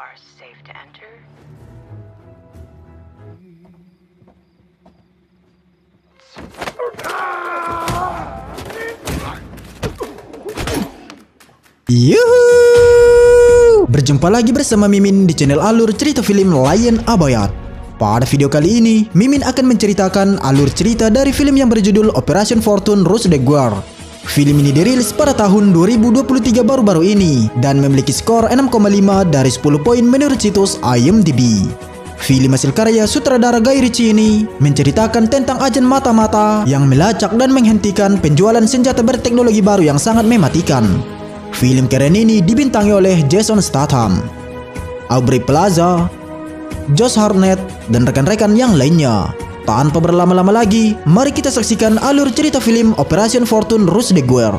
are safe to enter. Yuhuu! Berjumpa lagi bersama Mimin di channel alur cerita film Lion Abayat. Pada video kali ini, Mimin akan menceritakan alur cerita dari film yang berjudul Operation Fortune Rouge de Guerre. Film ini dirilis pada tahun 2023 baru-baru ini dan memiliki skor 6,5 dari 10 poin menurut situs IMDb. Film hasil karya sutradara Guy Ritchie ini menceritakan tentang agen mata-mata yang melacak dan menghentikan penjualan senjata berteknologi baru yang sangat mematikan. Film keren ini dibintangi oleh Jason Statham, Aubrey Plaza, Josh Hartnett, dan rekan-rekan yang lainnya. Tanpa berlama-lama lagi, mari kita saksikan alur cerita film Operation Fortune Rouge de Guerre.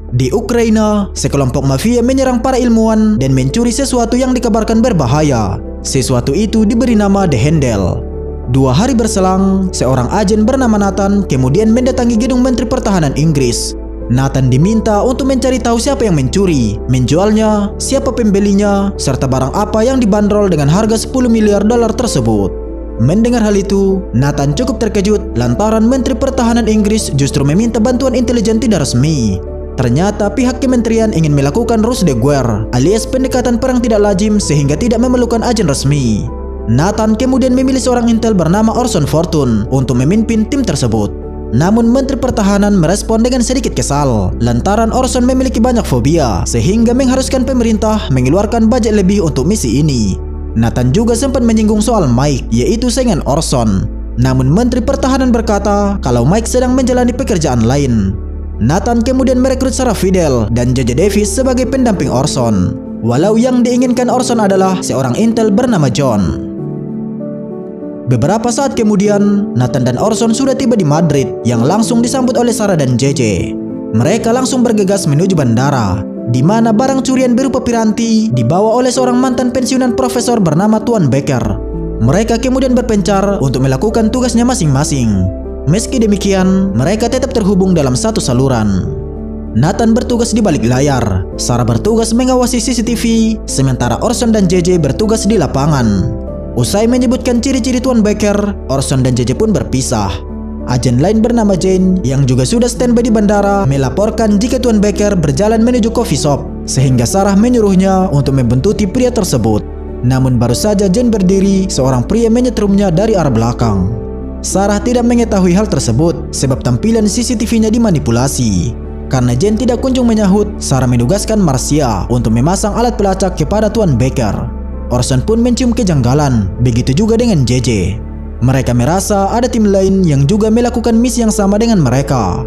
Di Ukraina, sekelompok mafia menyerang para ilmuwan dan mencuri sesuatu yang dikabarkan berbahaya. Sesuatu itu diberi nama The Handle. 2 hari berselang, seorang agen bernama Nathan kemudian mendatangi gedung Menteri Pertahanan Inggris. Nathan diminta untuk mencari tahu siapa yang mencuri, menjualnya, siapa pembelinya, serta barang apa yang dibanderol dengan harga $10 miliar tersebut. Mendengar hal itu, Nathan cukup terkejut lantaran Menteri Pertahanan Inggris justru meminta bantuan intelijen tidak resmi. Ternyata pihak kementerian ingin melakukan Rouge de Guerre alias pendekatan perang tidak lazim sehingga tidak memerlukan agen resmi. Nathan kemudian memilih seorang intel bernama Orson Fortune untuk memimpin tim tersebut. Namun Menteri Pertahanan merespon dengan sedikit kesal lantaran Orson memiliki banyak fobia sehingga mengharuskan pemerintah mengeluarkan budget lebih untuk misi ini. Nathan juga sempat menyinggung soal Mike, yaitu saingan Orson. Namun Menteri Pertahanan berkata kalau Mike sedang menjalani pekerjaan lain. Nathan kemudian merekrut Sarah Fidel dan JJ Davis sebagai pendamping Orson, walau yang diinginkan Orson adalah seorang intel bernama John. Beberapa saat kemudian, Nathan dan Orson sudah tiba di Madrid yang langsung disambut oleh Sarah dan JJ. Mereka langsung bergegas menuju bandara, di mana barang curian berupa piranti dibawa oleh seorang mantan pensiunan profesor bernama Tuan Becker. Mereka kemudian berpencar untuk melakukan tugasnya masing-masing. Meski demikian, mereka tetap terhubung dalam satu saluran. Nathan bertugas di balik layar, Sarah bertugas mengawasi CCTV, sementara Orson dan JJ bertugas di lapangan. Usai menyebutkan ciri-ciri Tuan Becker, Orson dan JJ pun berpisah. Agen lain bernama Jane yang juga sudah standby di bandara melaporkan jika Tuan Becker berjalan menuju coffee shop, sehingga Sarah menyuruhnya untuk membuntuti pria tersebut. Namun baru saja Jane berdiri, seorang pria menyetrumnya dari arah belakang. Sarah tidak mengetahui hal tersebut sebab tampilan CCTV-nya dimanipulasi. Karena Jane tidak kunjung menyahut, Sarah menugaskan Marcia untuk memasang alat pelacak kepada Tuan Becker. Orson pun mencium kejanggalan, begitu juga dengan JJ. Mereka merasa ada tim lain yang juga melakukan misi yang sama dengan mereka.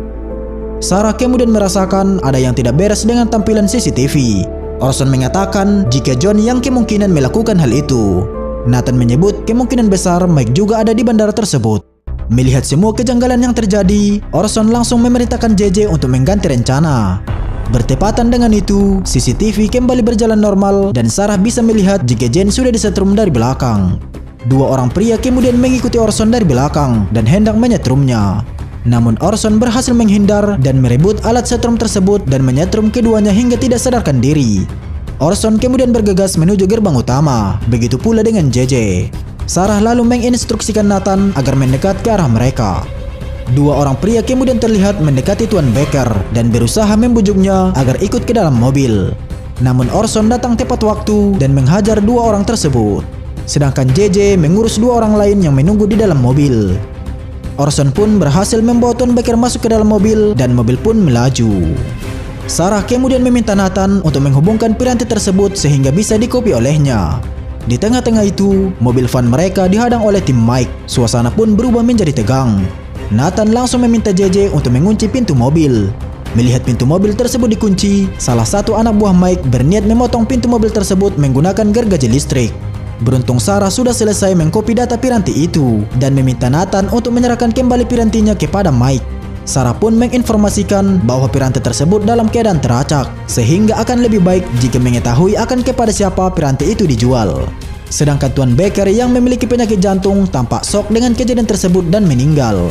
Sarah kemudian merasakan ada yang tidak beres dengan tampilan CCTV. Orson mengatakan jika John yang kemungkinan melakukan hal itu. Nathan menyebut kemungkinan besar Mike juga ada di bandara tersebut. Melihat semua kejanggalan yang terjadi, Orson langsung memerintahkan JJ untuk mengganti rencana. Bertepatan dengan itu, CCTV kembali berjalan normal dan Sarah bisa melihat jika Jane sudah disetrum dari belakang. 2 orang pria kemudian mengikuti Orson dari belakang dan hendak menyetrumnya. Namun Orson berhasil menghindar dan merebut alat setrum tersebut dan menyetrum keduanya hingga tidak sadarkan diri. Orson kemudian bergegas menuju gerbang utama, begitu pula dengan JJ. Sarah lalu menginstruksikan Nathan agar mendekat ke arah mereka. 2 orang pria kemudian terlihat mendekati Tuan Becker dan berusaha membujuknya agar ikut ke dalam mobil. Namun Orson datang tepat waktu dan menghajar 2 orang tersebut. Sedangkan JJ mengurus 2 orang lain yang menunggu di dalam mobil. Orson pun berhasil membawa Tuan Becker masuk ke dalam mobil dan mobil pun melaju. Sarah kemudian meminta Nathan untuk menghubungkan piranti tersebut sehingga bisa dikopi olehnya. Di tengah-tengah itu, mobil van mereka dihadang oleh tim Mike. Suasana pun berubah menjadi tegang. Nathan langsung meminta JJ untuk mengunci pintu mobil. Melihat pintu mobil tersebut dikunci, salah satu anak buah Mike berniat memotong pintu mobil tersebut menggunakan gergaji listrik. Beruntung Sarah sudah selesai mengkopi data piranti itu dan meminta Nathan untuk menyerahkan kembali pirantinya kepada Mike. Sarah pun menginformasikan bahwa piranti tersebut dalam keadaan teracak, sehingga akan lebih baik jika mengetahui akan kepada siapa piranti itu dijual. Sedangkan Tuan Becker yang memiliki penyakit jantung tampak shock dengan kejadian tersebut dan meninggal.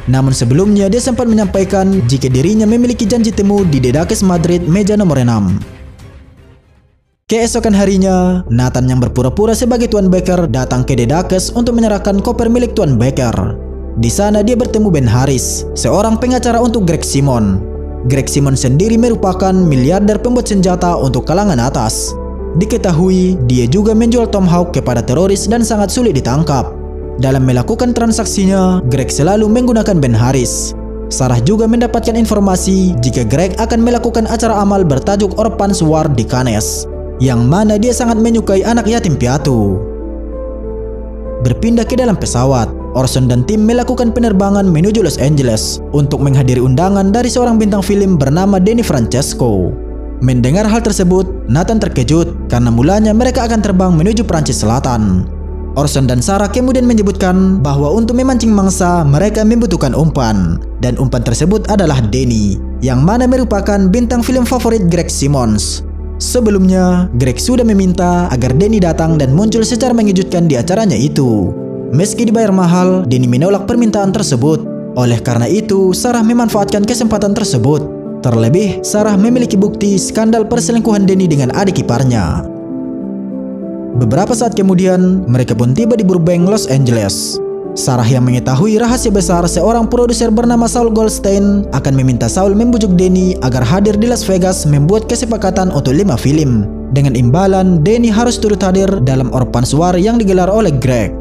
Namun sebelumnya dia sempat menyampaikan jika dirinya memiliki janji temu di Dedakes Madrid meja nomor 6. Keesokan harinya, Nathan yang berpura-pura sebagai Tuan Baker datang ke Dedakes untuk menyerahkan koper milik Tuan Baker. Di sana dia bertemu Ben Harris, seorang pengacara untuk Greg Simon. Greg Simon sendiri merupakan miliarder pembuat senjata untuk kalangan atas. Diketahui, dia juga menjual Tomahawk kepada teroris dan sangat sulit ditangkap. Dalam melakukan transaksinya, Greg selalu menggunakan Ben Harris. Sarah juga mendapatkan informasi jika Greg akan melakukan acara amal bertajuk Orphans War di Cannes, yang mana dia sangat menyukai anak yatim piatu. Berpindah ke dalam pesawat, Orson dan tim melakukan penerbangan menuju Los Angeles untuk menghadiri undangan dari seorang bintang film bernama Danny Francesco. Mendengar hal tersebut, Nathan terkejut karena mulanya mereka akan terbang menuju Prancis Selatan. Orson dan Sarah kemudian menyebutkan bahwa untuk memancing mangsa mereka membutuhkan umpan, dan umpan tersebut adalah Danny, yang mana merupakan bintang film favorit Greg Simons. Sebelumnya, Greg sudah meminta agar Danny datang dan muncul secara mengejutkan di acaranya itu. Meski dibayar mahal, Danny menolak permintaan tersebut. Oleh karena itu, Sarah memanfaatkan kesempatan tersebut. Terlebih, Sarah memiliki bukti skandal perselingkuhan Danny dengan adik iparnya. Beberapa saat kemudian, mereka pun tiba di Burbank, Los Angeles. Sarah yang mengetahui rahasia besar seorang produser bernama Saul Goldstein akan meminta Saul membujuk Danny agar hadir di Las Vegas membuat kesepakatan untuk 5 film. Dengan imbalan, Danny harus turut hadir dalam Orphans War yang digelar oleh Greg.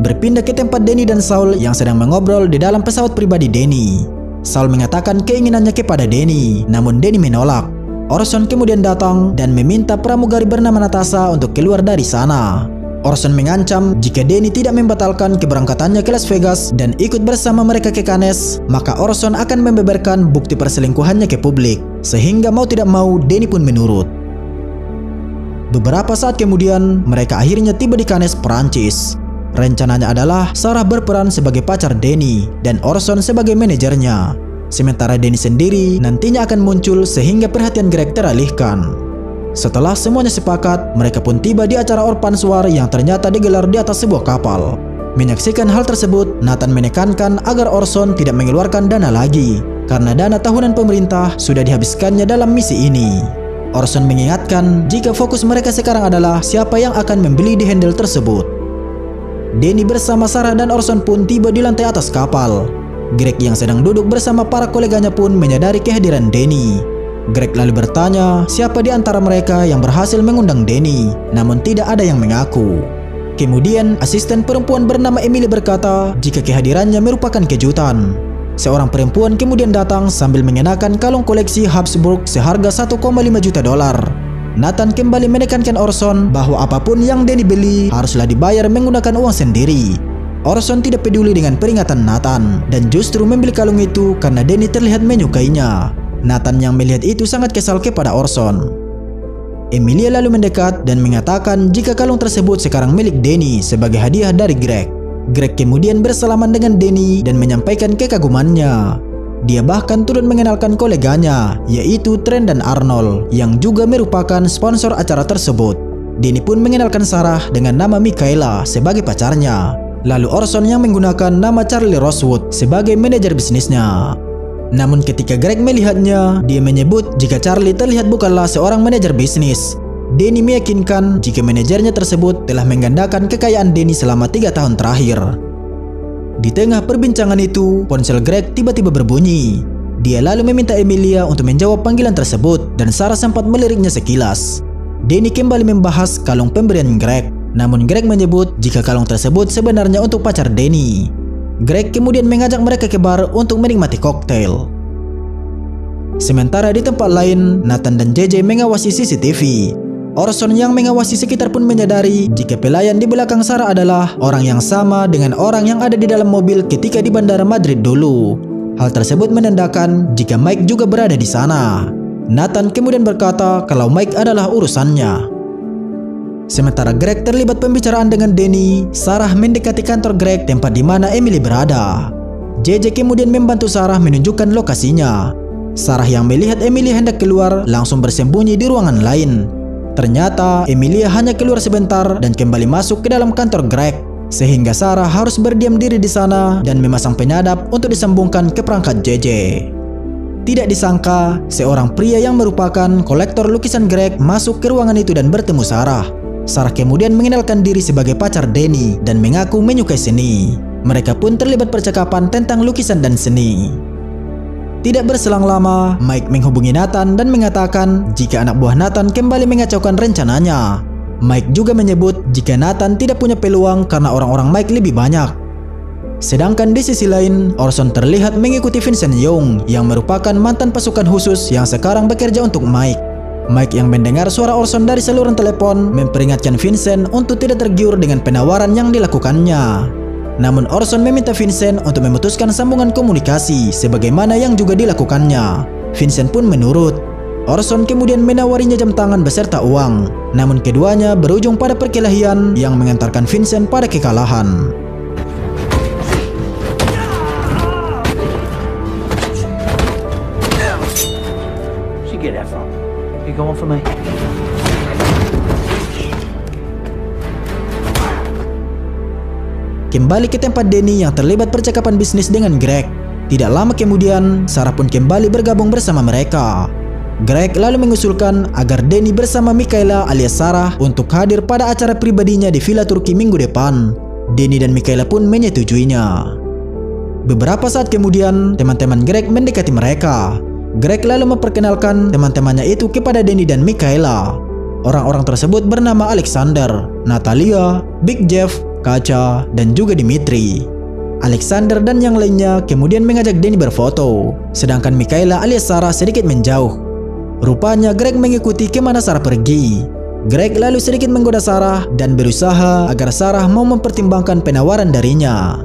Berpindah ke tempat Danny dan Saul yang sedang mengobrol di dalam pesawat pribadi Danny. Saul mengatakan keinginannya kepada Danny, namun Danny menolak. Orson kemudian datang dan meminta pramugari bernama Natasha untuk keluar dari sana. Orson mengancam jika Danny tidak membatalkan keberangkatannya ke Las Vegas dan ikut bersama mereka ke Cannes, maka Orson akan membeberkan bukti perselingkuhannya ke publik. Sehingga mau tidak mau, Danny pun menurut. Beberapa saat kemudian, mereka akhirnya tiba di Cannes, Perancis. Rencananya adalah Sarah berperan sebagai pacar Danny dan Orson sebagai manajernya. Sementara Danny sendiri nantinya akan muncul sehingga perhatian Greg teralihkan. Setelah semuanya sepakat, mereka pun tiba di acara Orphans War yang ternyata digelar di atas sebuah kapal. Menyaksikan hal tersebut, Nathan menekankan agar Orson tidak mengeluarkan dana lagi, karena dana tahunan pemerintah sudah dihabiskannya dalam misi ini. Orson mengingatkan jika fokus mereka sekarang adalah siapa yang akan membeli di handle tersebut. Danny bersama Sarah dan Orson pun tiba di lantai atas kapal. Greg yang sedang duduk bersama para koleganya pun menyadari kehadiran Danny. Greg lalu bertanya siapa di antara mereka yang berhasil mengundang Danny, namun tidak ada yang mengaku. Kemudian asisten perempuan bernama Emily berkata jika kehadirannya merupakan kejutan. Seorang perempuan kemudian datang sambil mengenakan kalung koleksi Habsburg seharga $1,5 juta. Nathan kembali menekankan Orson bahwa apapun yang Danny beli haruslah dibayar menggunakan uang sendiri. Orson tidak peduli dengan peringatan Nathan dan justru membeli kalung itu karena Danny terlihat menyukainya. Nathan yang melihat itu sangat kesal kepada Orson. Emilia lalu mendekat dan mengatakan jika kalung tersebut sekarang milik Danny sebagai hadiah dari Greg. Greg kemudian bersalaman dengan Danny dan menyampaikan kekagumannya. Dia bahkan turut mengenalkan koleganya, yaitu Trent dan Arnold, yang juga merupakan sponsor acara tersebut. Danny pun mengenalkan Sarah dengan nama Michaela sebagai pacarnya. Lalu Orson yang menggunakan nama Charlie Rosewood sebagai manajer bisnisnya. Namun ketika Greg melihatnya, dia menyebut jika Charlie terlihat bukanlah seorang manajer bisnis. Danny meyakinkan jika manajernya tersebut telah menggandakan kekayaan Danny selama 3 tahun terakhir. Di tengah perbincangan itu, ponsel Greg tiba-tiba berbunyi. Dia lalu meminta Emilia untuk menjawab panggilan tersebut dan Sarah sempat meliriknya sekilas. Danny kembali membahas kalung pemberian Greg. Namun Greg menyebut jika kalung tersebut sebenarnya untuk pacar Danny. Greg kemudian mengajak mereka ke bar untuk menikmati koktail. Sementara di tempat lain, Nathan dan JJ mengawasi CCTV. Orson yang mengawasi sekitar pun menyadari jika pelayan di belakang Sarah adalah orang yang sama dengan orang yang ada di dalam mobil ketika di Bandara Madrid dulu. Hal tersebut menandakan jika Mike juga berada di sana. Nathan kemudian berkata kalau Mike adalah urusannya. Sementara Greg terlibat pembicaraan dengan Danny, Sarah mendekati kantor Greg tempat di mana Emily berada. JJ kemudian membantu Sarah menunjukkan lokasinya. Sarah yang melihat Emily hendak keluar langsung bersembunyi di ruangan lain. Ternyata Emilia hanya keluar sebentar dan kembali masuk ke dalam kantor Greg. sehingga Sarah harus berdiam diri di sana dan memasang penyadap untuk disambungkan ke perangkat JJ. Tidak disangka, seorang pria yang merupakan kolektor lukisan Greg masuk ke ruangan itu dan bertemu Sarah. Sarah kemudian mengenalkan diri sebagai pacar Danny dan mengaku menyukai seni. Mereka pun terlibat percakapan tentang lukisan dan seni. Tidak berselang lama, Mike menghubungi Nathan dan mengatakan jika anak buah Nathan kembali mengacaukan rencananya. Mike juga menyebut jika Nathan tidak punya peluang karena orang-orang Mike lebih banyak. Sedangkan di sisi lain, Orson terlihat mengikuti Vincent Young yang merupakan mantan pasukan khusus yang sekarang bekerja untuk Mike. Mike yang mendengar suara Orson dari saluran telepon memperingatkan Vincent untuk tidak tergiur dengan penawaran yang dilakukannya. Namun Orson meminta Vincent untuk memutuskan sambungan komunikasi sebagaimana yang juga dilakukannya. Vincent pun menurut. Orson kemudian menawarinya jam tangan beserta uang. Namun keduanya berujung pada perkelahian yang mengantarkan Vincent pada kekalahan. Get that from? You going for me? Kembali ke tempat Danny yang terlibat percakapan bisnis dengan Greg. Tidak lama kemudian, Sarah pun kembali bergabung bersama mereka. Greg lalu mengusulkan agar Danny bersama Michaela alias Sarah untuk hadir pada acara pribadinya di Villa Turki minggu depan. Danny dan Michaela pun menyetujuinya. Beberapa saat kemudian, teman-teman Greg mendekati mereka. Greg lalu memperkenalkan teman-temannya itu kepada Danny dan Michaela. Orang-orang tersebut bernama Alexander, Natalia, Big Jeff, Kacha, dan juga Dimitri. Alexander dan yang lainnya kemudian mengajak Danny berfoto, sedangkan Michaela alias Sarah sedikit menjauh. Rupanya Greg mengikuti kemana Sarah pergi. Greg lalu sedikit menggoda Sarah dan berusaha agar Sarah mau mempertimbangkan penawaran darinya.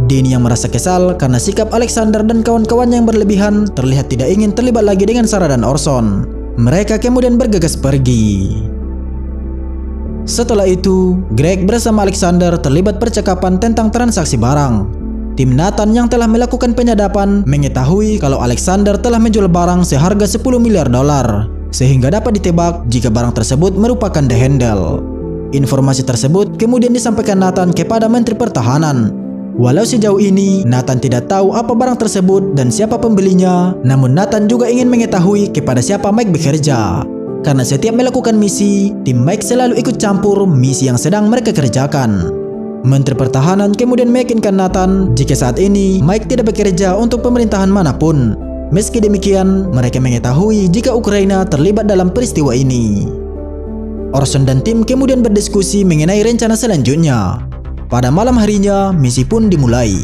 Danny yang merasa kesal karena sikap Alexander dan kawan-kawannya yang berlebihan terlihat tidak ingin terlibat lagi dengan Sarah dan Orson. Mereka kemudian bergegas pergi. Setelah itu, Greg bersama Alexander terlibat percakapan tentang transaksi barang. Tim Nathan yang telah melakukan penyadapan mengetahui kalau Alexander telah menjual barang seharga $10 miliar, sehingga dapat ditebak jika barang tersebut merupakan The Handle. Informasi tersebut kemudian disampaikan Nathan kepada Menteri Pertahanan. Walau sejauh ini Nathan tidak tahu apa barang tersebut dan siapa pembelinya, namun Nathan juga ingin mengetahui kepada siapa Mike bekerja. Karena setiap melakukan misi, tim Mike selalu ikut campur misi yang sedang mereka kerjakan. Menteri Pertahanan kemudian meyakinkan Nathan jika saat ini Mike tidak bekerja untuk pemerintahan manapun. Meski demikian, mereka mengetahui jika Ukraina terlibat dalam peristiwa ini. Orson dan tim kemudian berdiskusi mengenai rencana selanjutnya. Pada malam harinya, misi pun dimulai.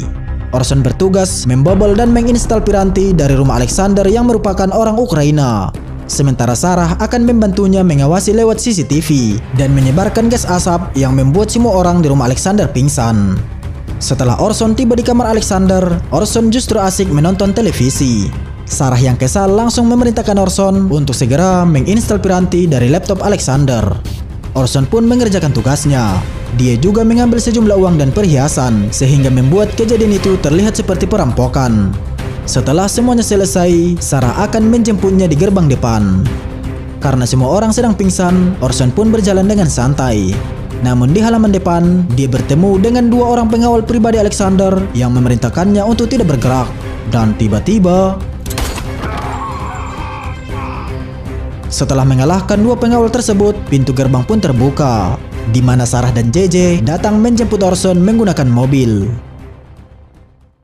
Orson bertugas membobol dan menginstal piranti dari rumah Alexander yang merupakan orang Ukraina. Sementara Sarah akan membantunya mengawasi lewat CCTV dan menyebarkan gas asap yang membuat semua orang di rumah Alexander pingsan. Setelah Orson tiba di kamar Alexander, Orson justru asik menonton televisi. Sarah yang kesal langsung memerintahkan Orson untuk segera menginstal piranti dari laptop Alexander. Orson pun mengerjakan tugasnya. Dia juga mengambil sejumlah uang dan perhiasan sehingga membuat kejadian itu terlihat seperti perampokan. Setelah semuanya selesai, Sarah akan menjemputnya di gerbang depan. Karena semua orang sedang pingsan, Orson pun berjalan dengan santai. Namun di halaman depan, dia bertemu dengan dua orang pengawal pribadi Alexander yang memerintahkannya untuk tidak bergerak. Dan tiba-tiba, setelah mengalahkan dua pengawal tersebut, pintu gerbang pun terbuka, di mana Sarah dan JJ datang menjemput Orson menggunakan mobil.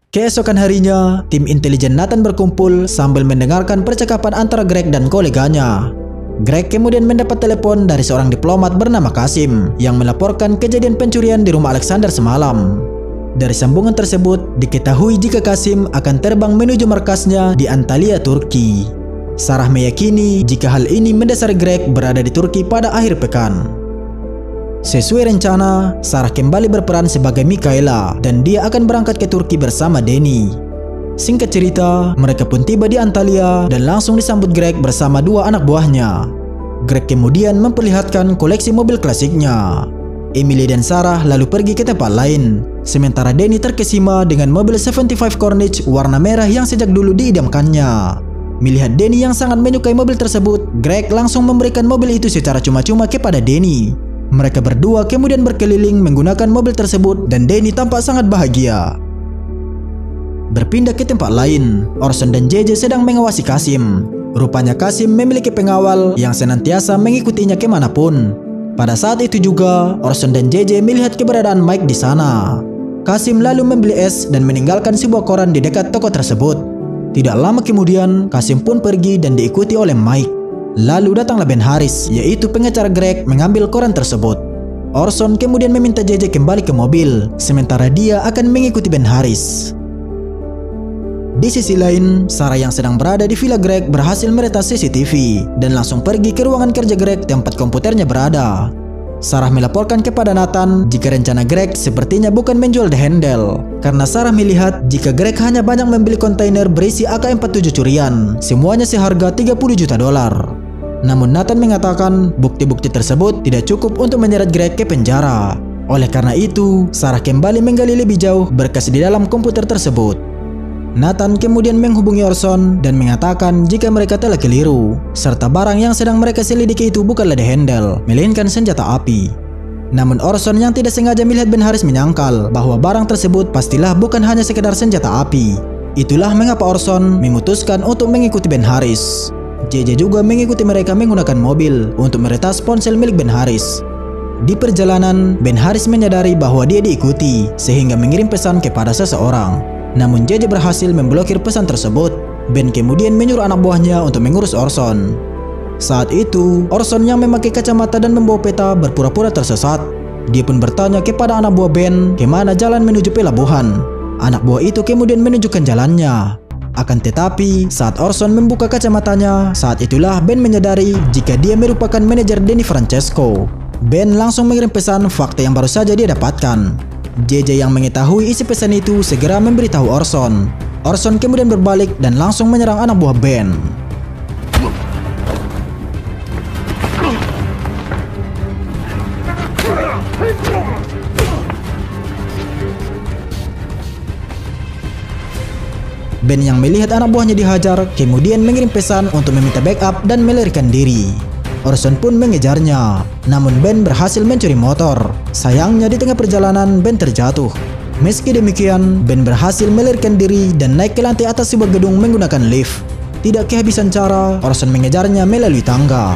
Keesokan harinya, tim intelijen Nathan berkumpul sambil mendengarkan percakapan antara Greg dan koleganya. Greg kemudian mendapat telepon dari seorang diplomat bernama Kasim yang melaporkan kejadian pencurian di rumah Alexander semalam. Dari sambungan tersebut, diketahui jika Kasim akan terbang menuju markasnya di Antalya, Turki. Sarah meyakini jika hal ini mendasari Greg berada di Turki pada akhir pekan. Sesuai rencana, Sarah kembali berperan sebagai Michaela dan dia akan berangkat ke Turki bersama Danny. Singkat cerita, mereka pun tiba di Antalya dan langsung disambut Greg bersama dua anak buahnya. Greg kemudian memperlihatkan koleksi mobil klasiknya. Emily dan Sarah lalu pergi ke tempat lain, sementara Danny terkesima dengan mobil 75 Corniche warna merah yang sejak dulu diidamkannya. Melihat Danny yang sangat menyukai mobil tersebut, Greg langsung memberikan mobil itu secara cuma-cuma kepada Danny. Mereka berdua kemudian berkeliling menggunakan mobil tersebut dan Danny tampak sangat bahagia. Berpindah ke tempat lain, Orson dan JJ sedang mengawasi Kasim. Rupanya Kasim memiliki pengawal yang senantiasa mengikutinya kemanapun. Pada saat itu juga, Orson dan JJ melihat keberadaan Mike di sana. Kasim lalu membeli es dan meninggalkan sebuah koran di dekat toko tersebut. Tidak lama kemudian, Kasim pun pergi dan diikuti oleh Mike. Lalu datanglah Ben Harris, yaitu pengacara Greg, mengambil koran tersebut. Orson kemudian meminta JJ kembali ke mobil, sementara dia akan mengikuti Ben Harris. Di sisi lain, Sarah yang sedang berada di villa Greg berhasil meretas CCTV dan langsung pergi ke ruangan kerja Greg tempat komputernya berada. Sarah melaporkan kepada Nathan jika rencana Greg sepertinya bukan menjual The Handle, karena Sarah melihat jika Greg hanya banyak membeli kontainer berisi AK-47 curian, semuanya seharga $30 juta. Namun Nathan mengatakan bukti-bukti tersebut tidak cukup untuk menyeret Greg ke penjara. Oleh karena itu, Sarah kembali menggali lebih jauh berkas di dalam komputer tersebut. Nathan kemudian menghubungi Orson dan mengatakan jika mereka telah keliru, serta barang yang sedang mereka selidiki itu bukanlah The Handle, melainkan senjata api. Namun Orson yang tidak sengaja melihat Ben Harris menyangkal bahwa barang tersebut pastilah bukan hanya sekedar senjata api. Itulah mengapa Orson memutuskan untuk mengikuti Ben Harris. JJ juga mengikuti mereka menggunakan mobil untuk meretas ponsel milik Ben Harris. Di perjalanan, Ben Harris menyadari bahwa dia diikuti sehingga mengirim pesan kepada seseorang. Namun JJ berhasil memblokir pesan tersebut. Ben kemudian menyuruh anak buahnya untuk mengurus Orson. Saat itu, Orson yang memakai kacamata dan membawa peta berpura-pura tersesat. Dia pun bertanya kepada anak buah Ben kemana jalan menuju pelabuhan. Anak buah itu kemudian menunjukkan jalannya. Akan tetapi, saat Orson membuka kacamatanya, saat itulah Ben menyadari jika dia merupakan manajer Danny Francesco. Ben langsung mengirim pesan fakta yang baru saja dia dapatkan. JJ yang mengetahui isi pesan itu segera memberitahu Orson. Orson kemudian berbalik dan langsung menyerang anak buah Ben. Ben yang melihat anak buahnya dihajar kemudian mengirim pesan untuk meminta backup dan melarikan diri. Orson pun mengejarnya, namun Ben berhasil mencuri motor. Sayangnya di tengah perjalanan Ben terjatuh. Meski demikian, Ben berhasil melarikan diri dan naik ke lantai atas sebuah gedung menggunakan lift. Tidak kehabisan cara, Orson mengejarnya melalui tangga.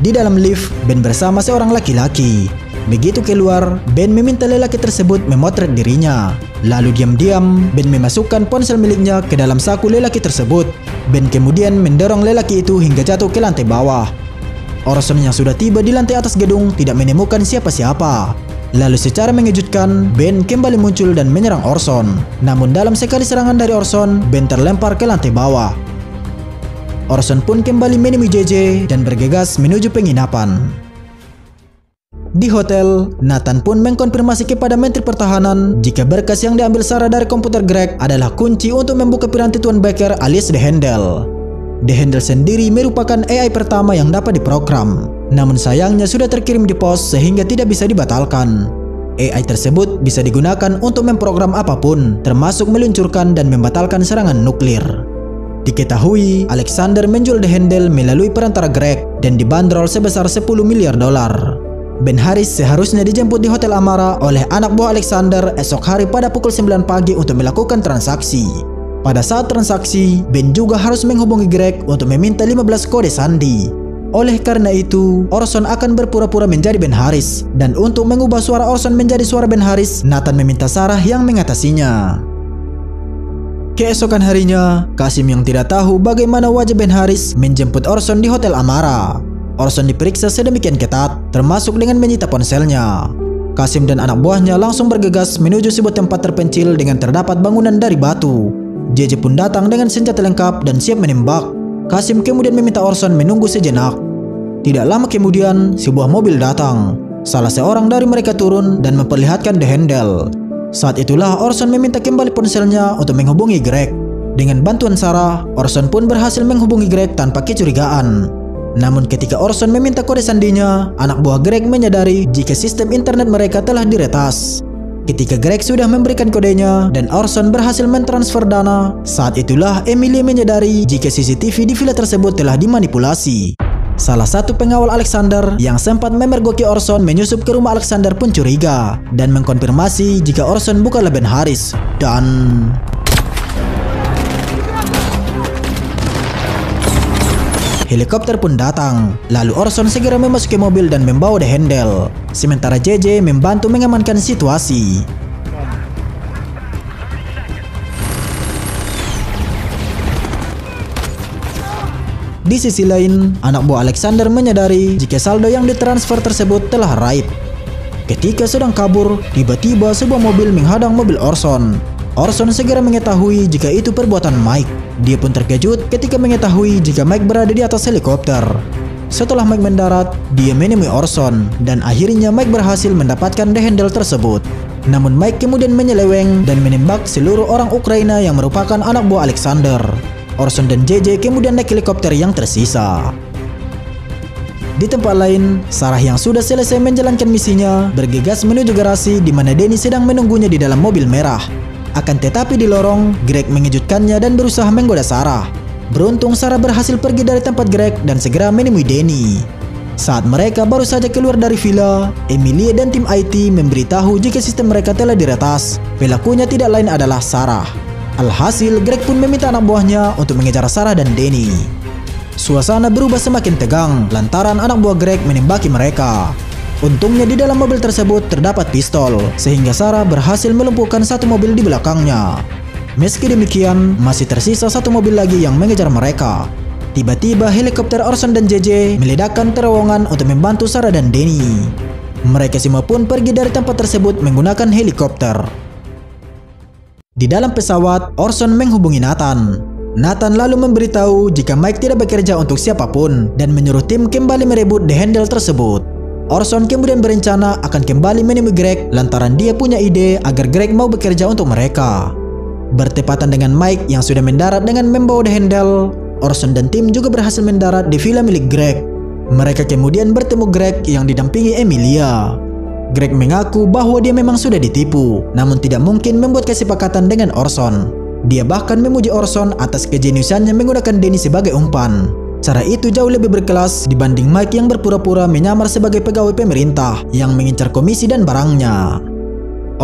Di dalam lift, Ben bersama seorang laki-laki. Begitu keluar, Ben meminta lelaki tersebut memotret dirinya. Lalu diam-diam, Ben memasukkan ponsel miliknya ke dalam saku lelaki tersebut. Ben kemudian mendorong lelaki itu hingga jatuh ke lantai bawah. Orson yang sudah tiba di lantai atas gedung tidak menemukan siapa-siapa. Lalu secara mengejutkan, Ben kembali muncul dan menyerang Orson. Namun dalam sekali serangan dari Orson, Ben terlempar ke lantai bawah. Orson pun kembali menemui JJ dan bergegas menuju penginapan. Di hotel, Nathan pun mengkonfirmasi kepada Menteri Pertahanan jika berkas yang diambil Sarah dari komputer Greg adalah kunci untuk membuka piranti Tuan Baker alias The Handle. The Handle sendiri merupakan AI pertama yang dapat diprogram. Namun sayangnya sudah terkirim di pos sehingga tidak bisa dibatalkan. AI tersebut bisa digunakan untuk memprogram apapun, termasuk meluncurkan dan membatalkan serangan nuklir. Diketahui, Alexander menjual The Handle melalui perantara Greg dan dibanderol sebesar $10 miliar. Ben Harris seharusnya dijemput di Hotel Amara oleh anak buah Alexander esok hari pada pukul 9 pagi untuk melakukan transaksi. Pada saat transaksi, Ben juga harus menghubungi Greg untuk meminta 15 kode sandi. Oleh karena itu, Orson akan berpura-pura menjadi Ben Harris. Dan untuk mengubah suara Orson menjadi suara Ben Harris, Nathan meminta Sarah yang mengatasinya. Keesokan harinya, Kasim yang tidak tahu bagaimana wajah Ben Harris menjemput Orson di Hotel Amara. Orson diperiksa sedemikian ketat, termasuk dengan menyita ponselnya. Kasim dan anak buahnya langsung bergegas menuju sebuah tempat terpencil dengan terdapat bangunan dari batu. JJ pun datang dengan senjata lengkap dan siap menembak. Kasim kemudian meminta Orson menunggu sejenak. Tidak lama kemudian, sebuah mobil datang. Salah seorang dari mereka turun dan memperlihatkan The Handle. Saat itulah Orson meminta kembali ponselnya untuk menghubungi Greg. Dengan bantuan Sarah, Orson pun berhasil menghubungi Greg tanpa kecurigaan. Namun ketika Orson meminta kode sandinya, anak buah Greg menyadari jika sistem internet mereka telah diretas. Ketika Greg sudah memberikan kodenya dan Orson berhasil mentransfer dana, saat itulah Emily menyadari jika CCTV di villa tersebut telah dimanipulasi. Salah satu pengawal Alexander yang sempat memergoki Orson menyusup ke rumah Alexander pun curiga dan mengkonfirmasi jika Orson bukanlah Ben Harris. Dan helikopter pun datang. Lalu Orson segera memasuki mobil dan membawa The Handle. Sementara JJ membantu mengamankan situasi. Di sisi lain, anak buah Alexander menyadari jika saldo yang ditransfer tersebut telah raib. Ketika sedang kabur, tiba-tiba sebuah mobil menghadang mobil Orson. Orson segera mengetahui jika itu perbuatan Mike. Dia pun terkejut ketika mengetahui jika Mike berada di atas helikopter. Setelah Mike mendarat, dia menemui Orson dan akhirnya Mike berhasil mendapatkan The Handle tersebut. Namun Mike kemudian menyeleweng dan menembak seluruh orang Ukraina yang merupakan anak buah Alexander. Orson dan JJ kemudian naik helikopter yang tersisa. Di tempat lain, Sarah yang sudah selesai menjalankan misinya bergegas menuju garasi di mana Danny sedang menunggunya di dalam mobil merah. Akan tetapi di lorong, Greg mengejutkannya dan berusaha menggoda Sarah. Beruntung Sarah berhasil pergi dari tempat Greg dan segera menemui Danny. Saat mereka baru saja keluar dari villa, Emilia dan tim IT memberitahu jika sistem mereka telah diretas. Pelakunya tidak lain adalah Sarah. Alhasil, Greg pun meminta anak buahnya untuk mengejar Sarah dan Danny. Suasana berubah semakin tegang lantaran anak buah Greg menembaki mereka. Untungnya di dalam mobil tersebut terdapat pistol, sehingga Sarah berhasil melumpuhkan satu mobil di belakangnya. Meski demikian, masih tersisa satu mobil lagi yang mengejar mereka. Tiba-tiba helikopter Orson dan JJ meledakkan terowongan untuk membantu Sarah dan Danny. Mereka semua pun pergi dari tempat tersebut menggunakan helikopter. Di dalam pesawat, Orson menghubungi Nathan. Nathan lalu memberitahu jika Mike tidak bekerja untuk siapapun dan menyuruh tim kembali merebut The Handle tersebut. Orson kemudian berencana akan kembali menemui Greg lantaran dia punya ide agar Greg mau bekerja untuk mereka. Bertepatan dengan Mike yang sudah mendarat dengan membawa The Handle, Orson dan tim juga berhasil mendarat di villa milik Greg. Mereka kemudian bertemu Greg yang didampingi Emilia. Greg mengaku bahwa dia memang sudah ditipu, namun tidak mungkin membuat kesepakatan dengan Orson. Dia bahkan memuji Orson atas kejeniusannya menggunakan Danny sebagai umpan. Cara itu jauh lebih berkelas dibanding Mike yang berpura-pura menyamar sebagai pegawai pemerintah yang mengincar komisi dan barangnya.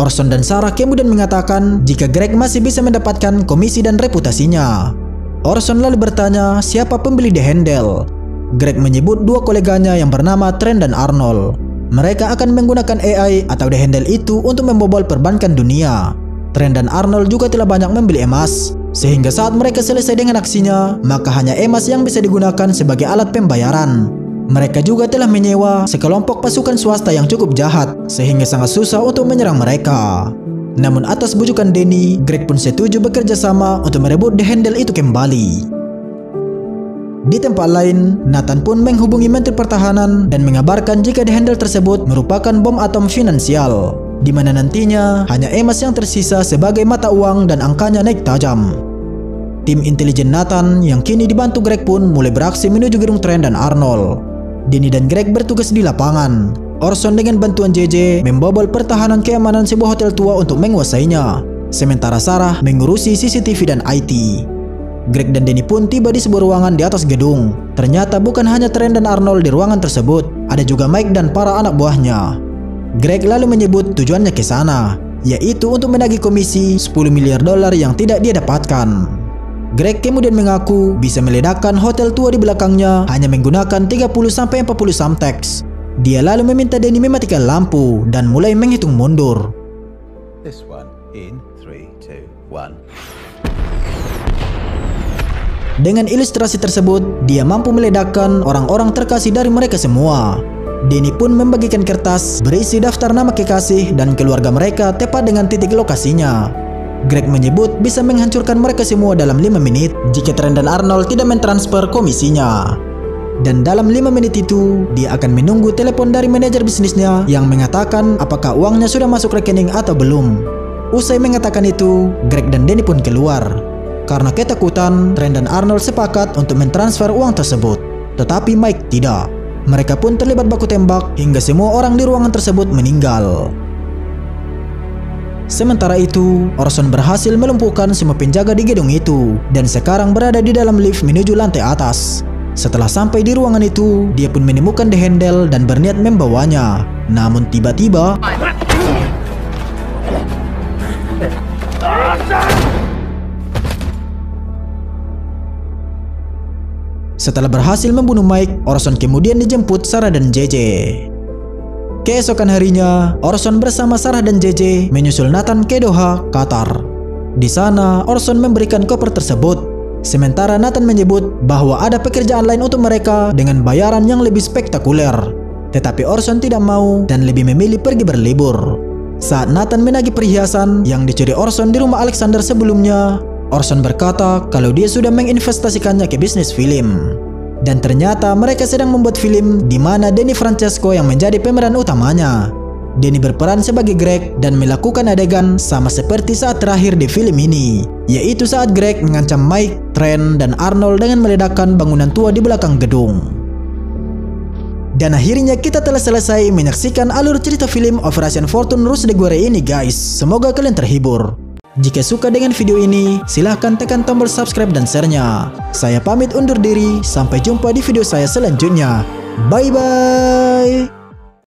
Orson dan Sarah kemudian mengatakan jika Greg masih bisa mendapatkan komisi dan reputasinya. Orson lalu bertanya siapa pembeli The Handle. Greg menyebut dua koleganya yang bernama Trent dan Arnold. Mereka akan menggunakan AI atau The Handle itu untuk membobol perbankan dunia. Trent dan Arnold juga telah banyak membeli emas, sehingga saat mereka selesai dengan aksinya, maka hanya emas yang bisa digunakan sebagai alat pembayaran. Mereka juga telah menyewa sekelompok pasukan swasta yang cukup jahat, sehingga sangat susah untuk menyerang mereka. Namun atas bujukan Danny, Greg pun setuju bekerja sama untuk merebut The Handle itu kembali. Di tempat lain, Nathan pun menghubungi Menteri Pertahanan dan mengabarkan jika The Handle tersebut merupakan bom atom finansial, di mana nantinya hanya emas yang tersisa sebagai mata uang dan angkanya naik tajam. Tim intelijen Nathan yang kini dibantu Greg pun mulai beraksi menuju gedung Trent dan Arnold. Danny dan Greg bertugas di lapangan. Orson dengan bantuan JJ membobol pertahanan keamanan sebuah hotel tua untuk menguasainya, sementara Sarah mengurusi CCTV dan IT. Greg dan Danny pun tiba di sebuah ruangan di atas gedung. Ternyata bukan hanya Trent dan Arnold di ruangan tersebut, ada juga Mike dan para anak buahnya. Greg lalu menyebut tujuannya ke sana, yaitu untuk menagih komisi $10 miliar yang tidak dia dapatkan. Greg kemudian mengaku bisa meledakkan hotel tua di belakangnya hanya menggunakan 30-40 Samtex. Dia lalu meminta Danny mematikan lampu dan mulai menghitung mundur. This one in 3, 2, 1. Dengan ilustrasi tersebut, dia mampu meledakkan orang-orang terkasih dari mereka semua. Danny pun membagikan kertas berisi daftar nama kekasih dan keluarga mereka tepat dengan titik lokasinya. Greg menyebut bisa menghancurkan mereka semua dalam 5 menit jika Trent dan Arnold tidak mentransfer komisinya. Dan dalam 5 menit itu, dia akan menunggu telepon dari manajer bisnisnya yang mengatakan apakah uangnya sudah masuk rekening atau belum. Usai mengatakan itu, Greg dan Danny pun keluar. Karena ketakutan, Trent dan Arnold sepakat untuk mentransfer uang tersebut. Tetapi Mike tidak. Mereka pun terlibat baku tembak hingga semua orang di ruangan tersebut meninggal. Sementara itu, Orson berhasil melumpuhkan semua penjaga di gedung itu dan sekarang berada di dalam lift menuju lantai atas. Setelah sampai di ruangan itu, dia pun menemukan The Handle dan berniat membawanya. Namun tiba-tiba setelah berhasil membunuh Mike, Orson kemudian dijemput Sarah dan JJ. Keesokan harinya, Orson bersama Sarah dan JJ menyusul Nathan ke Doha, Qatar. Di sana, Orson memberikan koper tersebut. Sementara Nathan menyebut bahwa ada pekerjaan lain untuk mereka dengan bayaran yang lebih spektakuler. Tetapi Orson tidak mau dan lebih memilih pergi berlibur. Saat Nathan menagih perhiasan yang dicuri Orson di rumah Alexander sebelumnya, Orson berkata kalau dia sudah menginvestasikannya ke bisnis film. Dan ternyata mereka sedang membuat film di mana Danny Francesco yang menjadi pemeran utamanya. Danny berperan sebagai Greg dan melakukan adegan sama seperti saat terakhir di film ini, yaitu saat Greg mengancam Mike, Trent, dan Arnold dengan meledakkan bangunan tua di belakang gedung. Dan akhirnya kita telah selesai menyaksikan alur cerita film Operation Fortune Ruse de Guerre ini guys. Semoga kalian terhibur. Jika suka dengan video ini, silahkan tekan tombol subscribe dan share-nya. Saya pamit undur diri, sampai jumpa di video saya selanjutnya. Bye-bye.